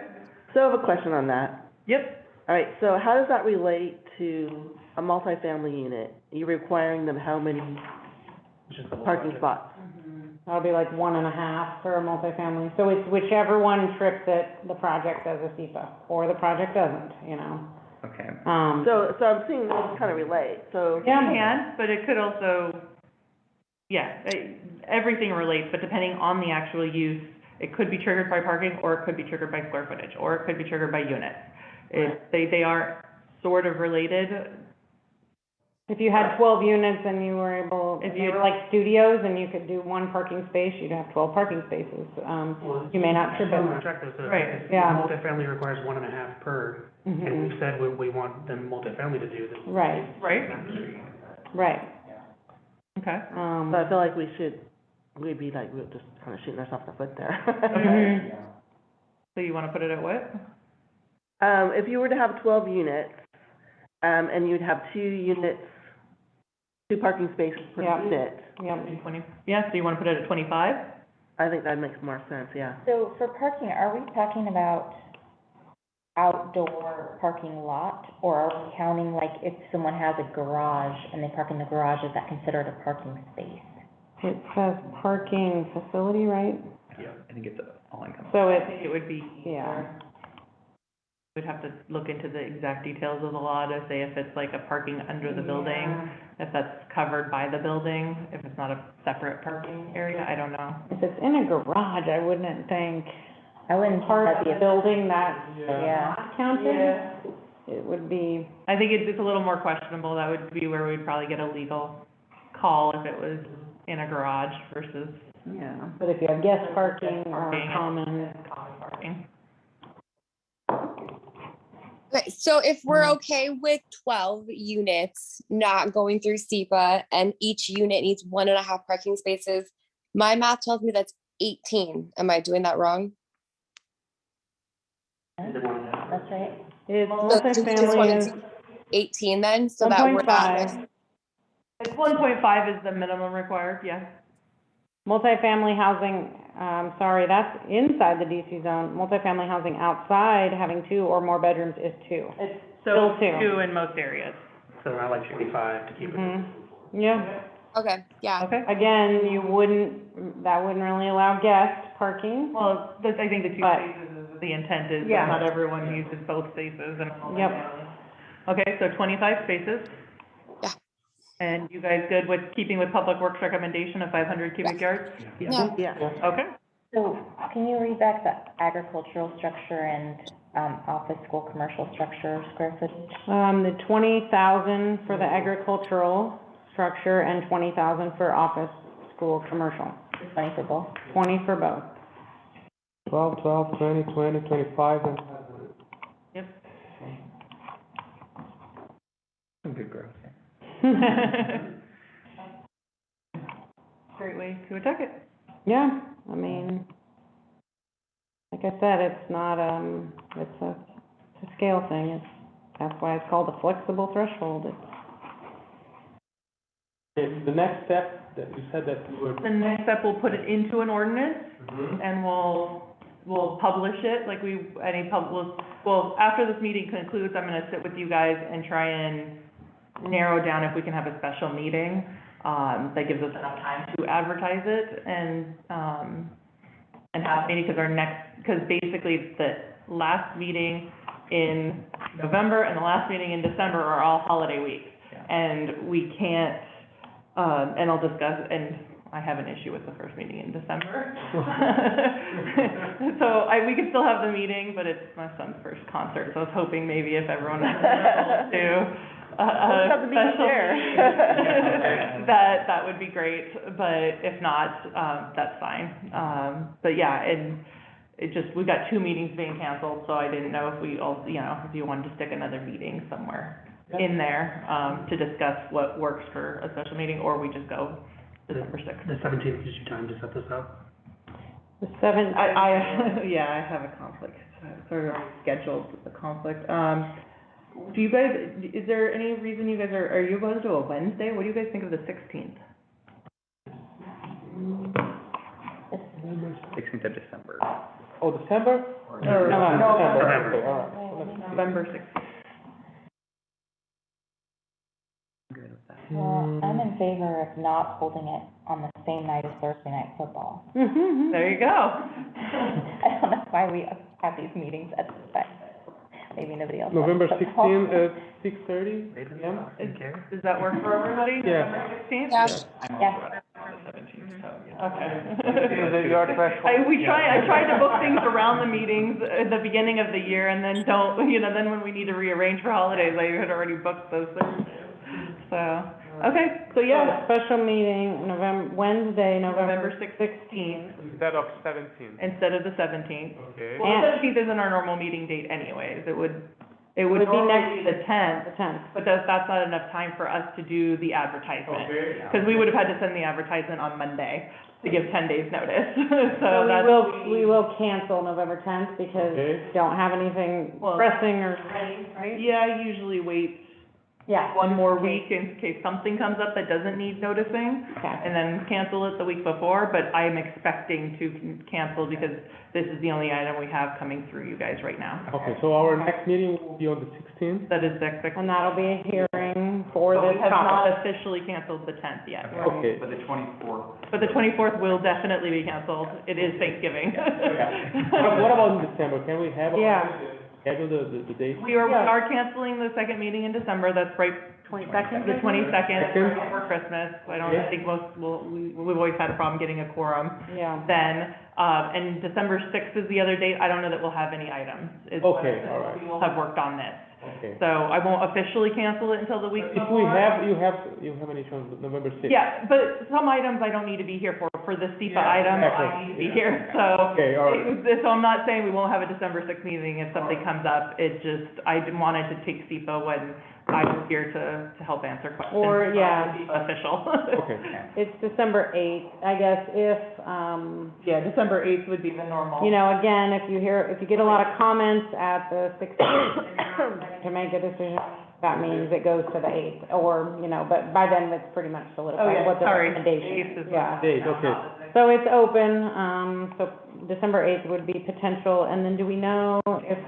so I have a question on that. yep. All right, so how does that relate to a multifamily unit? You're requiring them how many It's just the whole parking project. spots? That'll be like 1.5 for a multifamily, so it's whichever one trips it, the project does a SEPA, or the project doesn't, you know? Okay. So I'm seeing those kind of relate, so. It can, but it could also, yeah, everything relates, but depending on the actual use, it could be triggered by parking, or it could be triggered by square footage, or it could be triggered by units. They are sort of related. If you had 12 units and you were able, If if you you- were like studios and you could do one parking space, you'd have 12 parking spaces. You may not trip On it. track though, so Right, if yeah. multifamily requires 1.5 per, and Mhm. we've said we want them multifamily to do this. Right, Right? right. Okay. So I feel like we'd be like, we're just kind of shooting ourselves in the foot there. Okay. So you wanna put it at what? If you were to have 12 units, and you'd have 2 parking spaces per Yeah. unit, Yep. 20, yeah, so you wanna put it at 25? I think that makes more sense, yeah. So for parking, are we talking about outdoor parking lot? Or are we counting, like, if someone has a garage and they park in the garage, is that considered a parking space? It says parking facility, right? Yeah, I think it's all encompassing. So I it's, think it would be. yeah. We'd have to look into the exact details of the law to say if it's like a parking under the building, if that's covered by the building, if it's not a separate parking area, I don't know. If it's in a garage, I wouldn't think I wouldn't think part that'd of be the a, building that's yeah. not counted. It would be, I think it's a little more questionable, that would be where we'd probably get a legal call if it was in a garage versus. yeah, but if you have guest parking or Parking. common, Common parking. Okay, so if we're okay with 12 units not going through SEPA and each unit needs 1.5 parking spaces, my math tells me that's 18. Am I doing that wrong? That's right. it's So do we just want multifamily is to do 18 then, so that we're not. 1.5. It's 1.5 is the minimum required, yeah. Multifamily housing, sorry, that's inside the DC zone. Multifamily housing outside, having 2 or more bedrooms is 2. It's Still so two. 2 in most areas. So I like 25 to keep it. Yeah, Okay, yeah. Okay. again, that wouldn't really allow guest parking. Well, I think the 2 But- spaces is, the intent is Yeah. that not everyone uses both spaces and. Yep. Okay, so 25 spaces. Yeah. And you guys good with keeping with Public Works recommendation of 500 cubic yards? Yeah. Yeah. Okay. So can you read back the agricultural structure and, office, school, commercial structure, square footage? The 20,000 for the agricultural structure and 20,000 for office, school, commercial. 20 for both? 20 for both. 12, 12, 20, 20, 25, and 500. Yep. Some good growth. Great way to attack it. Yeah, I mean, like I said, it's not, it's a scale thing. That's why it's called a flexible threshold. Okay, the next step that you said that you were. The next step, we'll put it into an ordinance and we'll publish it, like well, after this meeting concludes, I'm gonna sit with you guys and try and narrow down if we can have a special meeting, that gives us enough time to advertise it and have a meeting, because basically the last meeting in November and the last meeting in December are all holiday weeks. And we can't, and I'll discuss, and I have an issue with the first meeting in December. So we could still have the meeting, but it's my son's first concert, so I was hoping maybe if everyone was available to, Always have to be special fair. meeting, that would be great, but if not, that's fine. But yeah, and it just, we've got 2 meetings being canceled, so I didn't know if we all, you know, if you wanted to stick another meeting somewhere in there, to discuss what works for a special meeting, or we just go December 6th. The 17th gives you time to set this up. The seventh. Yeah, I have a conflict, sort of scheduled a conflict. Do you guys, is there any reason you guys are you opposed to a Wednesday? What do you guys think of the 16th? 16th of December. Oh, December? Or November. Okay, all right. November 16th. I'm good with that. Well, I'm in favor of not holding it on the same night as Thursday night football. There you go. I don't know why we have these meetings at this time, but maybe nobody else. wants November football. 16th at 6:30 p.m.? Does that work for everybody? Yeah. November 16th? Yeah. I'm Yes. also at the 17th, so, yeah. Okay. Your threshold. I tried to book things around the meetings at the beginning of the year and then don't, you know, then when we need to rearrange for holidays, I had already booked those Thursdays. So, okay, so yeah, Special meeting, Wednesday, November November 16th Instead of 17th. instead of the 17th. Okay. Well, the 17th isn't our normal meeting date anyways. It would Would be normally be the 10th, the tenth. but that's not enough time for us to do the advertisement. Because we would have had to send the advertisement on Monday to give 10 days notice. So that's. We will cancel November tenth because Okay. we don't have anything Well- pressing or, right? Yeah, I usually wait Yeah. one more week in case something comes up that doesn't need noticing, Okay. and then cancel it the week before, but I'm expecting to cancel because this is the only item we have coming through you guys right now. Okay, so our next meeting will be on the 16th? That is the expectation. And that'll be a hearing for But this we have not topic. officially canceled the 10th yet. Okay. But the 24th. But the 24th will definitely be canceled. It is Thanksgiving. What about in December? Can we have, Yeah. schedule the date? We are canceling the second meeting in December. That's right, 22nd? the 22nd, Second. before Christmas. I don't Yeah. think we've always had a problem getting a quorum. Yeah. Then, and December 6th is the other date. I don't know that we'll have any items. is what- Okay, all right. We will have worked on this. Okay. So I won't officially cancel it until the week If before. we have, you have an issue on November 6th? Yeah, but some items I don't need to be here for. For the SEPA item, I exactly. need to be here, so. Okay, all right. So I'm not saying we won't have a December 6th meeting if something comes up. It just, I wanted to take SEPA when I was here to help answer questions. Or, yeah. SEPA official. Okay. It's December eighth, I guess, if, Yeah, December 8th would be the normal. you know, again, if you get a lot of comments at the 16th, to make a decision, that means it goes to the 8th, or, you know, but by then it's pretty much Oh, solidified yeah, what the sorry. recommendation 8th is is, yeah. Date, okay. So it's open, so December 8th would be potential, and then do we know if,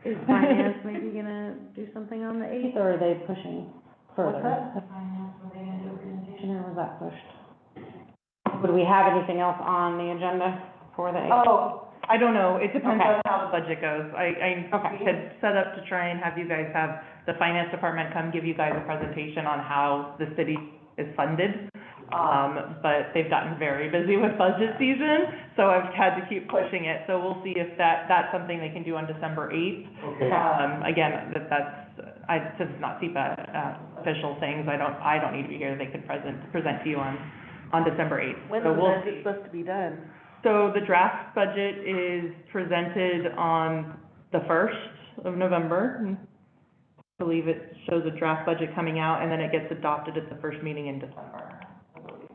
is finance maybe gonna do something on the 8th, or are they pushing further? What's that? The finance, were they gonna do a presentation, or was that pushed? Would we have anything else on the agenda for the 8th? Oh, I don't know. It depends Okay. on how the budget goes. I Okay. had set up to try and have you guys have the finance department come give you guys a presentation on how the city is funded. But they've gotten very busy with budget season, so I've had to keep pushing it. So we'll see if that's something they can do on December 8th. Okay. Again, since it's not SEPA, official things, I don't need to be here. They could present to you on December 8th. When So is we'll that see. supposed to be done? So the draft budget is presented on the 1st of November. I believe it shows a draft budget coming out, and then it gets adopted at the first meeting in December, I believe.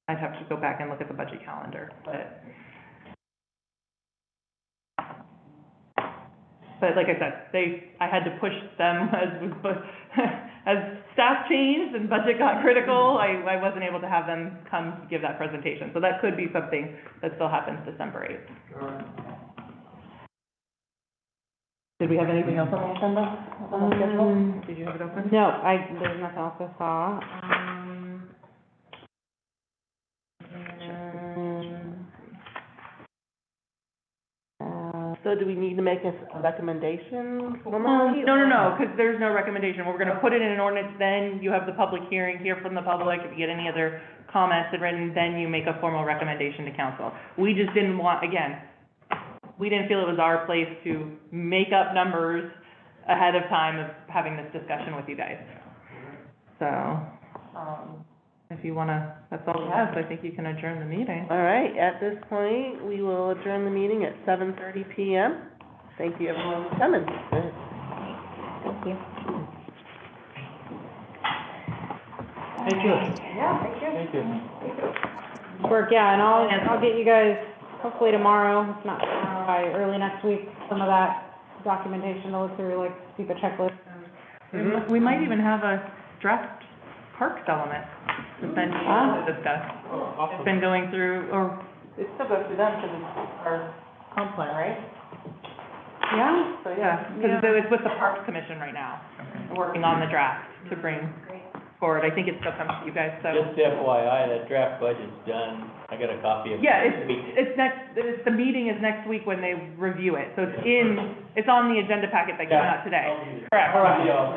I'd have to go back and look at the budget calendar, but like I said, I had to push them as staff changed and budget got critical, I wasn't able to have them come give that presentation. So that could be something that still happens December 8th. Did we have anything else on the agenda? On the schedule? Did you have it open? No, there's nothing else I saw. So do we need to make a recommendation formally? No, because there's no recommendation. We're gonna put it in an ordinance, then you have the public hearing, hear from the public, if you get any other comments and written, then you make a formal recommendation to council. We just didn't want, again, we didn't feel it was our place to make up numbers, ahead of time of having this discussion with you guys. So, if you wanna, that's all we have, so I think you can adjourn the meeting. All right, at this point, we will adjourn the meeting at 7:30 PM. Thank you everyone for coming. Thank you. Thank you. Yeah, thank you. Thank you. Work, yeah, and I'll get you guys, hopefully tomorrow, if not tomorrow, by early next week, some of that documentation to look through, like SEPA checklist. We might even have a draft parks element to send you to discuss. It's been going through, or it still goes through them because it's our comp plan, right? Yeah? So, yeah, because it's with the Parks Commission right now, working on the draft to bring forward. I think it still comes to you guys, so. Just FYI, that draft budget's done. I got a copy of it. Yeah, the meeting is next week when they review it, so it's on the agenda packet that came out today. Correct. All right, y'all.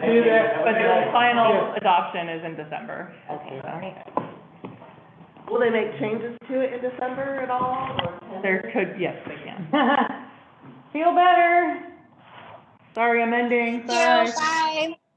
See you there. But the final adoption is in December. Okay, So, great. Will they make changes to it in December at all, or? there could, yes, they can. Feel better. Sorry, I'm ending, Thank you. bye. Bye.